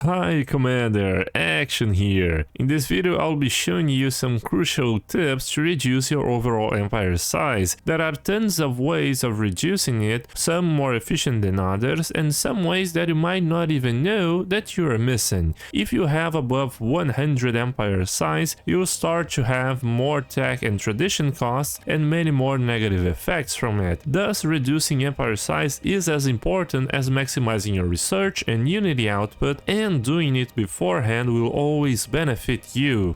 Hi Commander, Action here. In this video I'll be showing you some crucial tips to reduce your overall empire size. There are tons of ways of reducing it, some more efficient than others, and some ways that you might not even know that you are missing. If you have above 100 empire size, you'll start to have more tech and tradition costs and many more negative effects from it. Thus, reducing empire size is as important as maximizing your research and unity output, and doing it beforehand will always benefit you.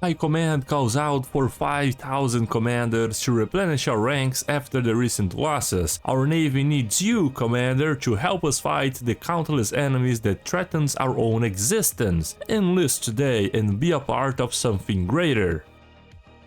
My command calls out for 5,000 commanders to replenish our ranks after the recent losses. Our navy needs you, commander, to help us fight the countless enemies that threatens our own existence. Enlist today and be a part of something greater.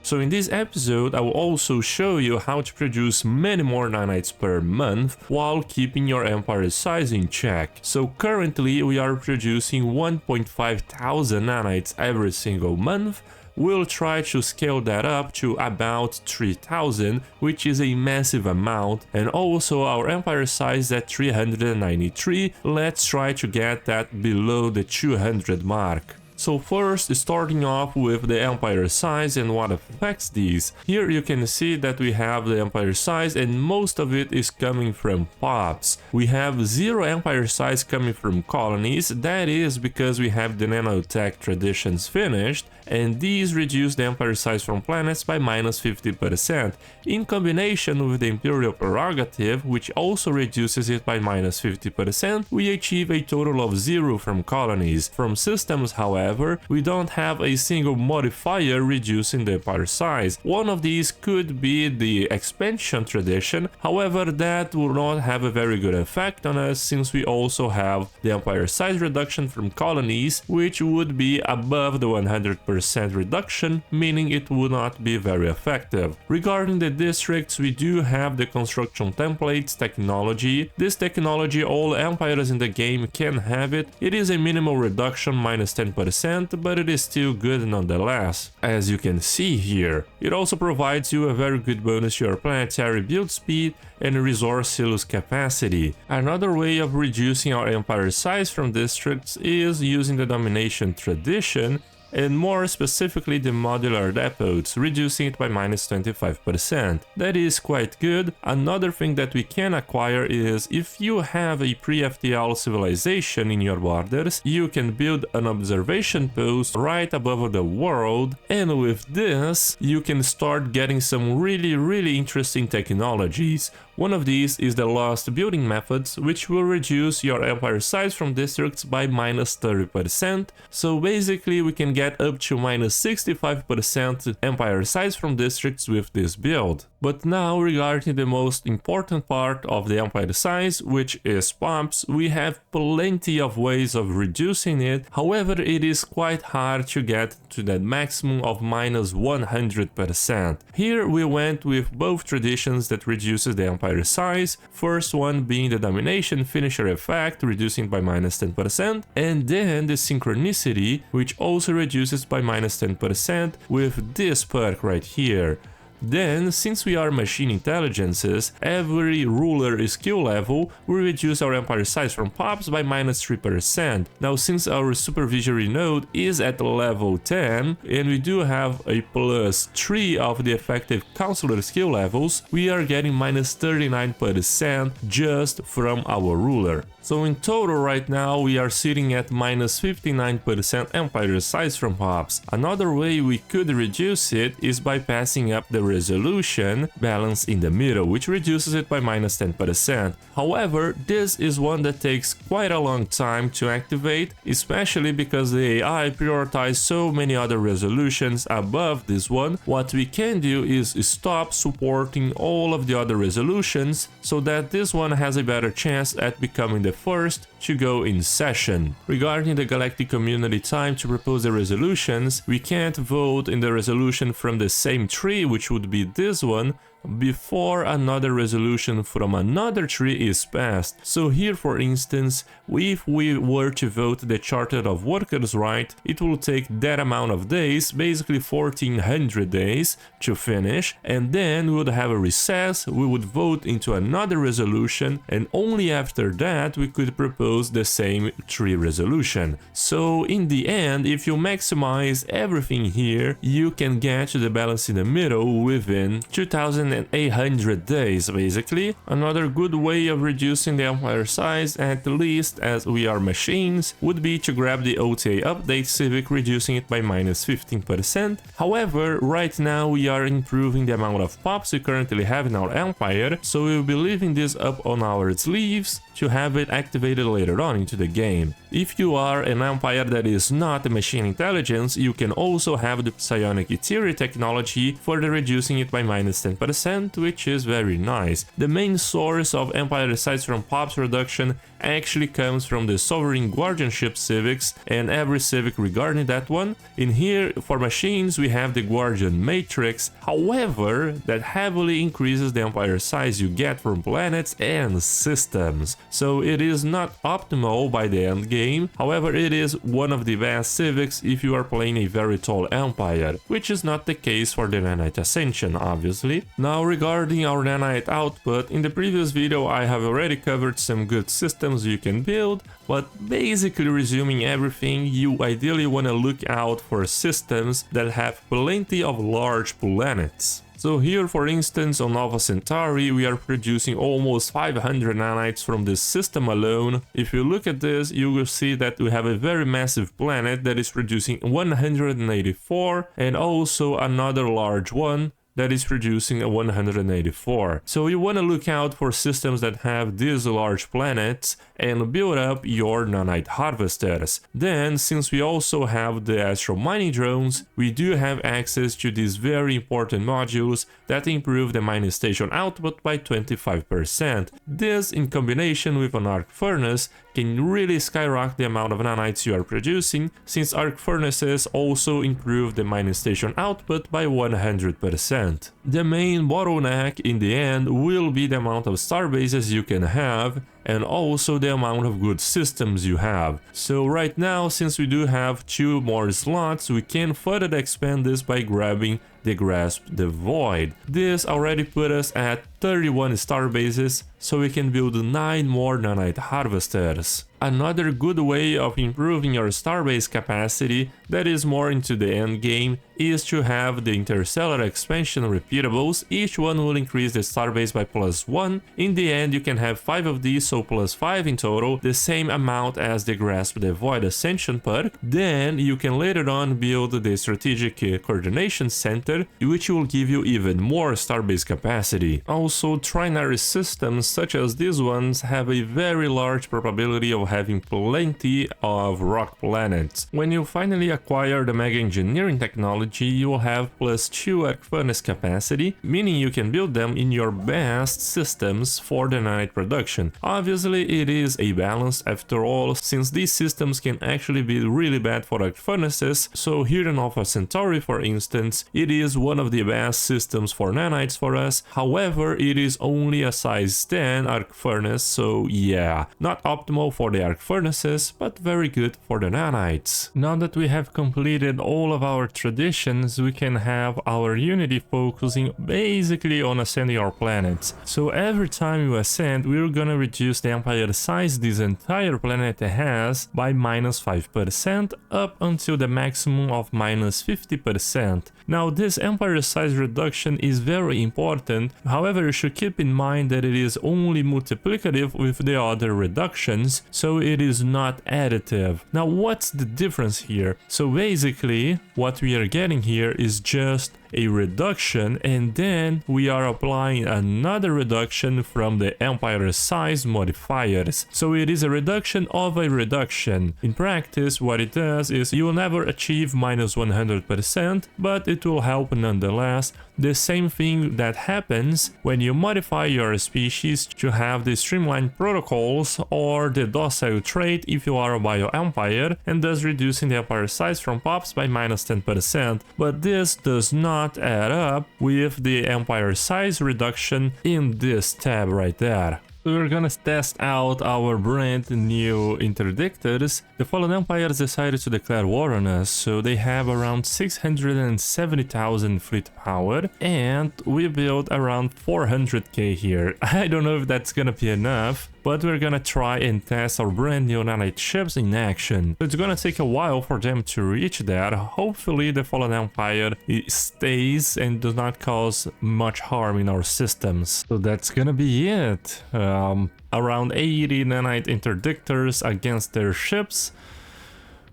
So in this episode I will also show you how to produce many more nanites per month while keeping your empire size in check. So currently we are producing 1,500 nanites every single month. We'll try to scale that up to about 3,000, which is a massive amount, and also our empire size at 393. Let's try to get that below the 200 mark. So first, starting off with the empire size and what affects these. Here you can see that we have the empire size and most of it is coming from pops. We have 0 empire size coming from colonies. That is because we have the nanotech traditions finished, and these reduce the empire size from planets by -50%. In combination with the imperial prerogative, which also reduces it by -50%, we achieve a total of 0 from colonies. From systems, however, we don't have a single modifier reducing the empire size. One of these could be the expansion tradition, however that will not have a very good effect on us since we also have the empire size reduction from colonies, which would be above the 100% reduction, meaning it would not be very effective. Regarding the districts, we do have the construction templates technology. This technology, all empires in the game can have it. It is a minimal reduction, -10%, but it is still good nonetheless, as you can see here. It also provides you a very good bonus to your planetary build speed and resource silos capacity. Another way of reducing our empire size from districts is using the domination tradition, and more specifically the modular depots, reducing it by -25%. That is quite good. Another thing that we can acquire is if you have a pre-FTL civilization in your borders, you can build an observation post right above the world, and with this you can start getting some really interesting technologies. One of these is the lost building methods, which will reduce your empire size from districts by -30%. So basically we can get up to -65% empire size from districts with this build. But now, regarding the most important part of the empire size, which is pops, we have plenty of ways of reducing it. However, it is quite hard to get to that maximum of -100%. Here we went with both traditions that reduces the empire size, first one being the domination finisher effect, reducing by -10%, and then the synchronicity, which also reduces by -10% with this perk right here. Then, since we are machine intelligences, every ruler skill level will reduce our empire size from pops by -3%. Now, since our supervisory node is at level 10, and we do have a +3 of the effective counselor skill levels, we are getting -39% just from our ruler. So in total right now we are sitting at -59% empire size from pops. Another way we could reduce it is by passing up the resolution balance in the middle, which reduces it by -10%. However, this is one that takes quite a long time to activate, especially because the AI prioritizes so many other resolutions above this one. What we can do is stop supporting all of the other resolutions so that this one has a better chance at becoming the first to go in session. Regarding the galactic community time to propose the resolutions, we can't vote in the resolution from the same tree, which would be this one, before another resolution from another tree is passed. So here, for instance, if we were to vote the Charter of Workers right, it will take that amount of days, basically 1400 days to finish, and then we would have a recess, we would vote into another resolution, and only after that we could propose follows the same tree resolution. So in the end, if you maximize everything here, you can get to the balance in the middle within 2800 days basically. Another good way of reducing the empire size, at least as we are machines, would be to grab the OTA update civic, reducing it by minus 15%. However, right now we are improving the amount of pops we currently have in our empire, so we will be leaving this up on our sleeves to have it activated later on into the game. If you are an empire that is not a machine intelligence, you can also have the psionic ethereal technology, further reducing it by minus 10%, which is very nice. The main source of empire size from pops reduction actually comes from the sovereign guardianship civics and every civic regarding that one. In here, for machines, we have the guardian matrix, however, that heavily increases the empire size you get from planets and systems. So it is not optimal by the end game, however it is one of the best civics if you are playing a very tall empire, which is not the case for the nanite ascension obviously. Now regarding our nanite output, in the previous video I have already covered some good systems you can build, but basically resuming everything, you ideally want to look out for systems that have plenty of large planets. So here, for instance, on Nova Centauri, we are producing almost 500 nanites from this system alone. If you look at this, you will see that we have a very massive planet that is producing 184, and also another large one that is producing a 184. So you want to look out for systems that have these large planets and build up your nanite harvesters. Then, since we also have the astral mining drones, we do have access to these very important modules that improve the mining station output by 25%. This, in combination with an arc furnace, can really skyrocket the amount of nanites you are producing, since arc furnaces also improve the mining station output by 100%. The main bottleneck in the end will be the amount of starbases you can have, and also the amount of good systems you have. So right now, since we do have 2 more slots, we can further expand this by grabbing the Grasp the Void. This already put us at 31 starbases, so we can build 9 more nanite harvesters. Another good way of improving your starbase capacity that is more into the end game is to have the interstellar expansion repeatables. Each one will increase the starbase by +1. In the end, you can have 5 of these, so +5 in total, the same amount as the Grasp the Void Ascension perk. Then you can later on build the Strategic Coordination Center, which will give you even more starbase capacity. Also, trinary systems such as these ones have a very large probability of having plenty of rock planets. When you finally acquire the mega engineering technology, you will have +2 arc furnace capacity, meaning you can build them in your best systems for the nanite production. Obviously it is a balance after all, since these systems can actually be really bad for arc furnaces. So here in Alpha Centauri, for instance, it is one of the best systems for nanites for us. However, it is only a size 10 arc furnace, so yeah, not optimal for the arc furnaces, but very good for the nanites. Now that we have completed all of our traditions, we can have our unity focusing basically on ascending our planets. So every time you ascend, we're gonna reduce the empire size this entire planet has by -5% up until the maximum of -50%. Now this empire size reduction is very important, however you should keep in mind that it is only multiplicative with the other reductions, so it is not additive. Now what's the difference here? So basically what we are getting here is just a reduction, and then we are applying another reduction from the empire size modifiers. So it is a reduction of a reduction. In practice, what it does is you will never achieve -100%, but it will help nonetheless. The same thing that happens when you modify your species to have the streamlined protocols or the docile trait if you are a bio-empire, and thus reducing the empire size from pops by -10%. But this does not add up with the empire size reduction in this tab right there. So we're gonna test out our brand new interdictors. The Fallen Empires decided to declare war on us, so they have around 670,000 fleet power, and we built around 400k here. I don't know if that's gonna be enough, but we're gonna try and test our brand new nanite ships in action. It's gonna take a while for them to reach that. Hopefully the Fallen Empire stays and does not cause much harm in our systems. So that's gonna be it. Around 80 nanite interdictors against their ships.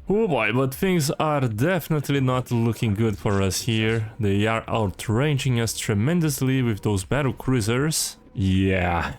Oh boy, but things are definitely not looking good for us here. They are outranging us tremendously with those battle cruisers. Yeah.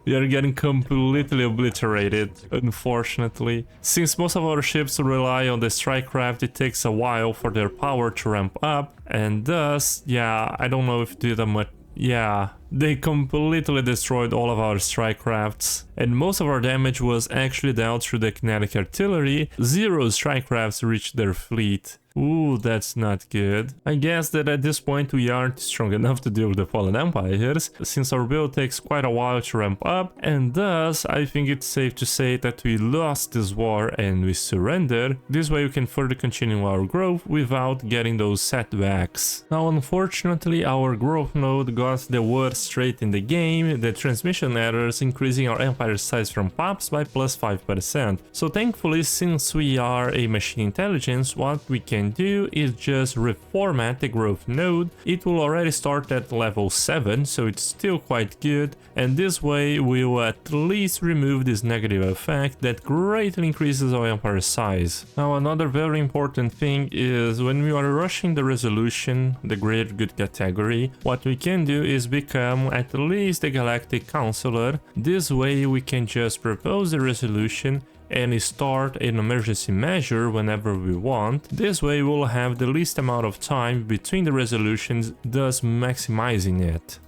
We are getting completely obliterated, unfortunately. Since most of our ships rely on the strike craft, it takes a while for their power to ramp up, and thus, yeah, I don't know if it did a much. Yeah, they completely destroyed all of our strike crafts, and most of our damage was actually dealt through the kinetic artillery. 0 strike crafts reached their fleet. Ooh, that's not good. I guess that at this point we aren't strong enough to deal with the Fallen Empires, since our build takes quite a while to ramp up, and thus I think it's safe to say that we lost this war and we surrender. This way we can further continue our growth without getting those setbacks. Now unfortunately our growth node got the worst trait in the game, the transmission errors, increasing our empire size from pops by plus 5%. So thankfully, since we are a machine intelligence, what we can do is just reformat the growth node. It will already start at level 7, so it's still quite good, and this way we will at least remove this negative effect that greatly increases our empire size. Now another very important thing is when we are rushing the resolution, the greater good category, what we can do is become at least a galactic counselor. This way we can just propose the resolution and start an emergency measure whenever we want. This way we'll have the least amount of time between the resolutions, thus maximizing it.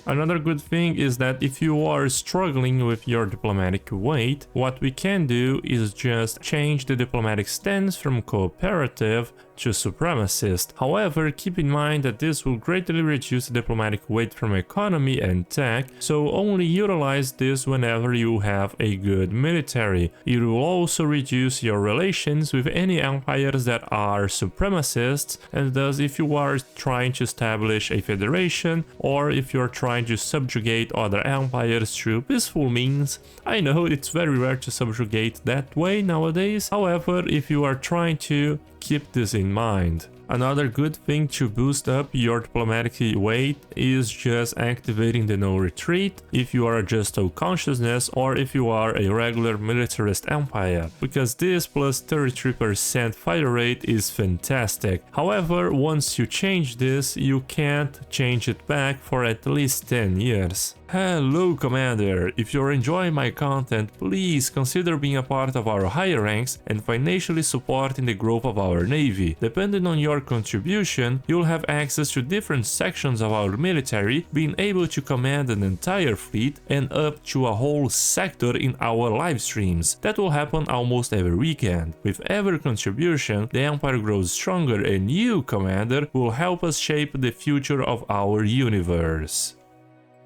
Another good thing is that if you are struggling with your diplomatic weight, what we can do is just change the diplomatic stance from cooperative to supremacist. However, keep in mind that this will greatly reduce the diplomatic weight from economy and tech, so only utilize this whenever you have a good military. It will also reduce your relations with any empires that are supremacists, and thus if you are trying to establish a federation or if you are trying to subjugate other empires through peaceful means. I know it's very rare to subjugate that way nowadays, however, if you are trying to, keep this in mind. Another good thing to boost up your diplomatic weight is just activating the no retreat if you are just of consciousness or if you are a regular militarist empire, because this plus 33% fighter rate is fantastic. However, once you change this, you can't change it back for at least 10 years. Hello Commander, if you're enjoying my content, please consider being a part of our higher ranks and financially supporting the growth of our navy. Depending on your contribution, you'll have access to different sections of our military, being able to command an entire fleet and up to a whole sector in our live streams. That will happen almost every weekend. With every contribution, the Empire grows stronger and you, Commander, will help us shape the future of our universe.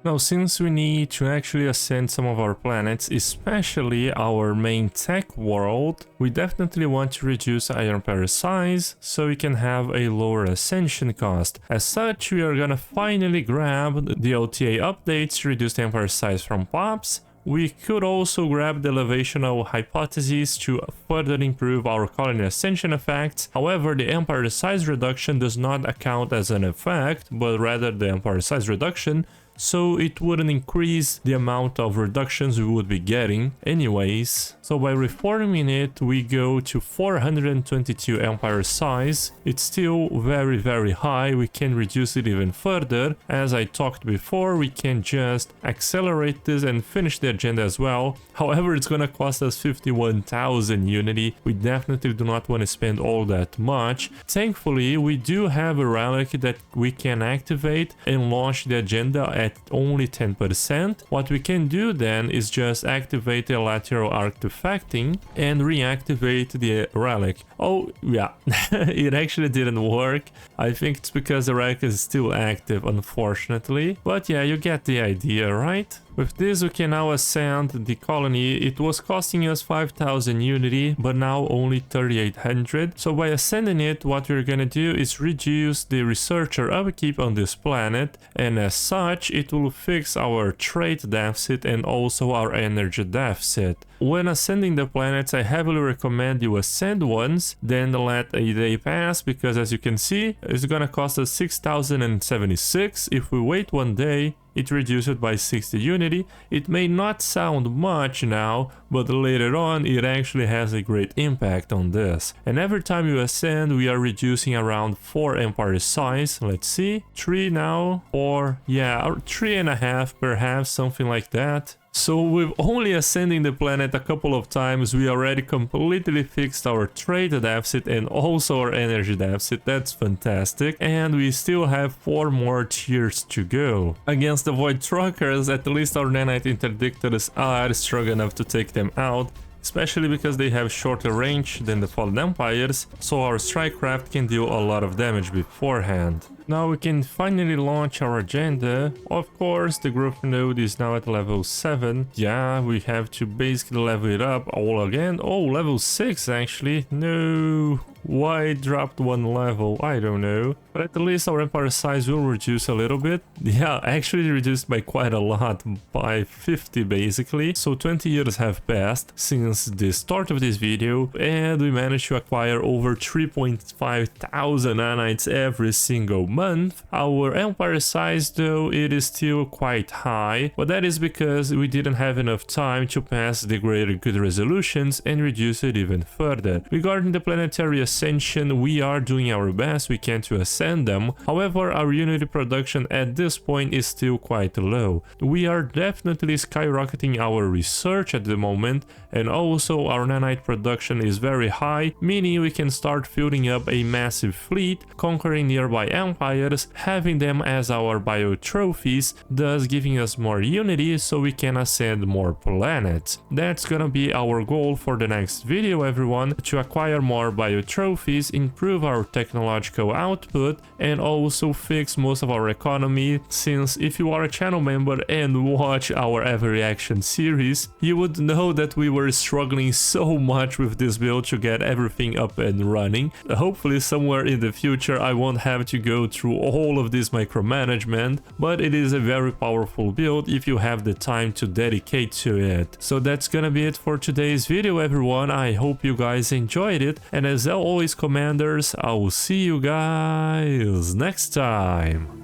Now, since we need to actually ascend some of our planets, especially our main tech world, we definitely want to reduce our empire size so we can have a lower ascension cost. As such, we are gonna finally grab the OTA updates to reduce the empire size from pops. We could also grab the elevational hypotheses to further improve our colony ascension effects. However, the empire size reduction does not account as an effect, but rather the empire size reduction, so it wouldn't increase the amount of reductions we would be getting anyways. So by reforming it, we go to 422 empire size. It's still very high. We can reduce it even further. As I talked before, we can just accelerate this and finish the agenda as well. However, it's gonna cost us 51,000 unity. We definitely do not want to spend all that much. Thankfully, we do have a relic that we can activate and launch the agenda at only 10%. What we can do then is just activate the lateral artifacting and reactivate the relic. Oh yeah, it actually didn't work. I think it's because the relic is still active, unfortunately. But yeah, you get the idea, right? With this we can now ascend the colony. It was costing us 5000 unity, but now only 3800. So by ascending it, what we're gonna do is reduce the researcher upkeep on this planet, and as such it will fix our trade deficit and also our energy deficit. When ascending the planets, I heavily recommend you ascend once, then let a day pass, because as you can see, it's gonna cost us 6076. If we wait one day, it reduces by 60 unity. It may not sound much now, but later on it actually has a great impact on this. And every time you ascend, we are reducing around 4 empire size. Let's see, 3 now, 4, yeah, 3.5 perhaps, something like that. So with only ascending the planet a couple of times, we already completely fixed our trade deficit and also our energy deficit. That's fantastic. And we still have 4 more tiers to go. Against the void truckers, at least our nanite interdictors are strong enough to take them out, especially because they have shorter range than the fallen empires, so our strike craft can deal a lot of damage beforehand. Now we can finally launch our agenda. Of course, the growth node is now at level 7. Yeah, we have to basically level it up all again. Oh, level 6 actually. No. Why it dropped 1 level? I don't know. But at least our empire size will reduce a little bit. Yeah, actually reduced by quite a lot, by 50 basically. So 20 years have passed since the start of this video, and we managed to acquire over 3.5 thousand nanites every single month. Our empire size though, it is still quite high, but that is because we didn't have enough time to pass the greater good resolutions and reduce it even further. Regarding the planetary ascension, we are doing our best we can to ascend them. However, our unity production at this point is still quite low. We are definitely skyrocketing our research at the moment, and also our nanite production is very high, meaning we can start building up a massive fleet, conquering nearby empires, having them as our bio trophies, thus giving us more unity so we can ascend more planets. That's gonna be our goal for the next video, everyone, to acquire more bio trophies, improve our technological output, and also fix most of our economy, since if you are a channel member and watch our every action series, you would know that we were struggling so much with this build to get everything up and running. Hopefully somewhere in the future I won't have to go through all of this micromanagement, but it is a very powerful build if you have the time to dedicate to it. So that's gonna be it for today's video, everyone. I hope you guys enjoyed it, and as always, commanders, I will see you guys next time.